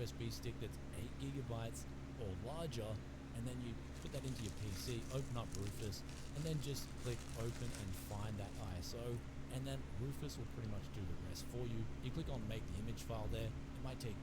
USB stick that's 8 gigabytes or larger, and then you put that into your PC, open up Rufus, and then just click open and find that ISO, and then Rufus will pretty much do the rest for you. You click on make the image file there. It might take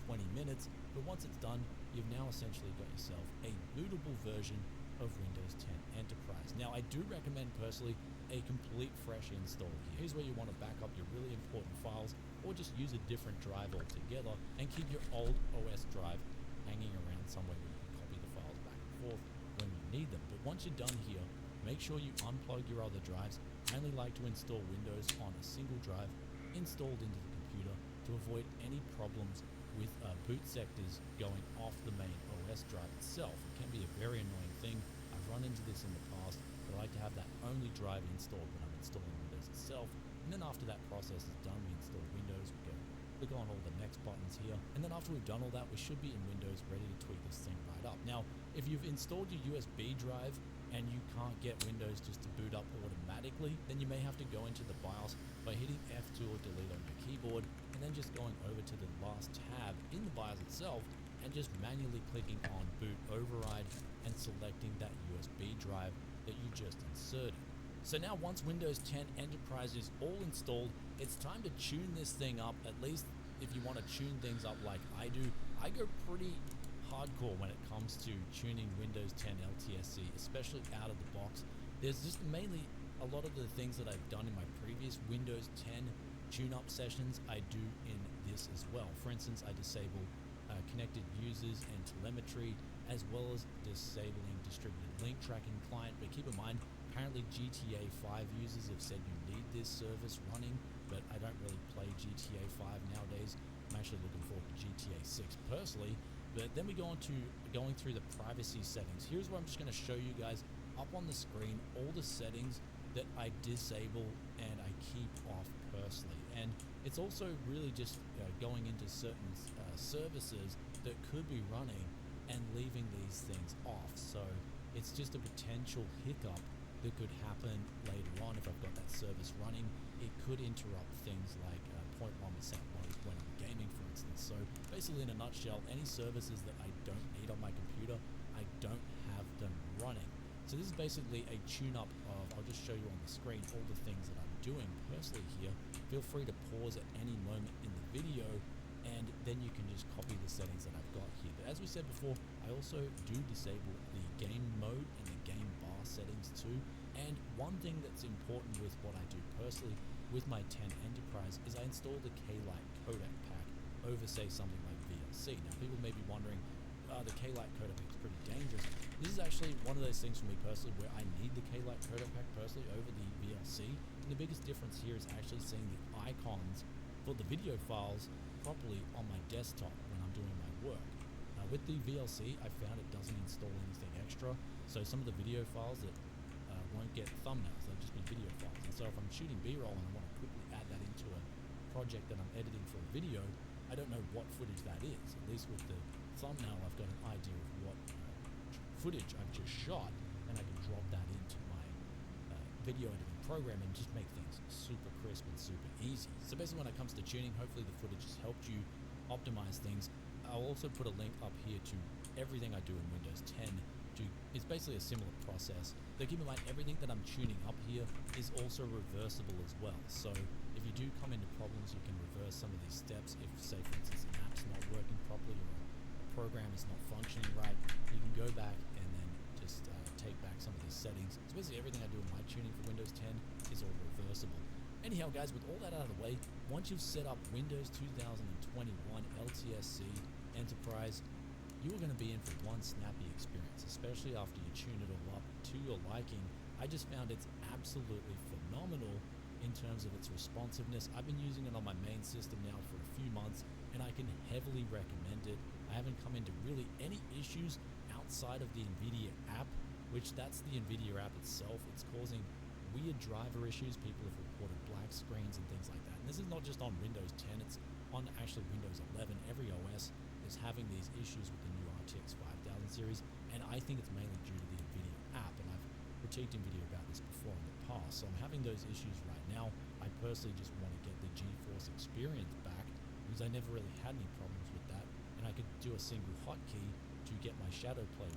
10-20 minutes, but once it's done, you've now essentially got yourself a bootable version of Windows 10 Enterprise. Now, I do recommend personally a complete fresh install here. Here's where you want to back up your really important files, or just use a different drive altogether and keep your old OS drive hanging around somewhere where you can copy the files back and forth when you need them. But once you're done here, make sure you unplug your other drives. I only like to install Windows on a single drive installed into the computer to avoid any problems with boot sectors going off the main OS drive itself. It can be a very annoying thing. I've run into this in the past, but I like to have that only drive installed when I'm installing Windows itself. And then after that process is done, we install Windows, we go click on all the next buttons here, and then after we've done all that, we should be in Windows ready to tweak this thing right up. Now, if you've installed your USB drive and you can't get Windows just to boot up automatically, then you may have to go into the BIOS by hitting F2 or delete on your keyboard, and then just going over to the last tab in the BIOS itself and just manually clicking on boot override and selecting that USB drive that you just inserted. So now once Windows 10 Enterprise is all installed, it's time to tune this thing up. At least if you want to tune things up like I do. I go pretty hardcore when it comes to tuning Windows 10 LTSC, especially out of the box. There's just mainly a lot of the things that I've done in my previous Windows 10 tune-up sessions I do in this as well. For instance, I disable connected users and telemetry, as well as disabling distributed link tracking client. But keep in mind, apparently GTA 5 users have said you need this service running, but I don't really play GTA 5 nowadays. I'm actually looking forward to GTA 6 personally. But then we go on to going through the privacy settings. Here's where I'm just going to show you guys up on the screen all the settings that I disable and I keep off personally. And it's also really just going into certain services that could be running and leaving these things off. So it's just a potential hiccup that could happen later on if I've got that service running. It could interrupt things like 0.1% load when I'm gaming, for instance. So basically, in a nutshell, any services that I don't need on my computer, I don't have them running. So this is basically a tune-up of, I'll just show you on the screen all the things that I'm doing personally here. Feel free to pause at any moment in the video, and then you can just copy the settings that I've got here. But as we said before, I also do disable the game mode and the game bar settings too. And one thing that's important with what I do personally with my 10 Enterprise is I install the K-Lite codec pack over, say, something like VLC. Now, people may be wondering, the K-Lite codec pack is pretty dangerous. This is actually one of those things for me personally where I need the K-Lite codec pack personally over the VLC. And the biggest difference here is actually seeing the icons for the video files properly on my desktop when I'm doing my work. Now with the VLC, I found it doesn't install anything extra, so some of the video files that won't get thumbnails, they'll just be video files. And so if I'm shooting B-roll and I want to quickly add that into a project that I'm editing for a video, I don't know what footage that is. At least with the thumbnail, I've got an idea of what footage I've just shot, and I can drop that into my video editing program and just make things super crisp and super easy. So basically when it comes to tuning, hopefully the footage has helped you optimize things. I'll also put a link up here to everything I do in Windows 10. It's basically a similar process. Though keep in mind, everything that I'm tuning up here is also reversible as well. So if you do come into problems, you can reverse some of these steps. If, say, for instance, an app's not working properly or a program is not functioning right, you can go back and then just take back some of these settings. So basically everything I do in my tuning for Windows 10 is all reversible. Anyhow, guys, with all that out of the way, once you've set up Windows 2021 LTSC Enterprise, you are going to be in for one snappy experience, especially after you tune it all up to your liking. I just found it's absolutely phenomenal in terms of its responsiveness. I've been using it on my main system now for a few months, and I can heavily recommend it. I haven't come into really any issues outside of the NVIDIA app, which that's the NVIDIA app itself. It's causing weird driver issues. People have reported black screens and things like that. And this is not just on Windows 10, it's on actually Windows 11. Every OS is having these issues with the new RTX 5000 series, and I think it's mainly due to the NVIDIA app, and I've critiqued NVIDIA about this before in the past. So I'm having those issues right now. I personally just want to get the GeForce experience back, because I never really had any problems with that, and I can do a single hotkey to get my shadow play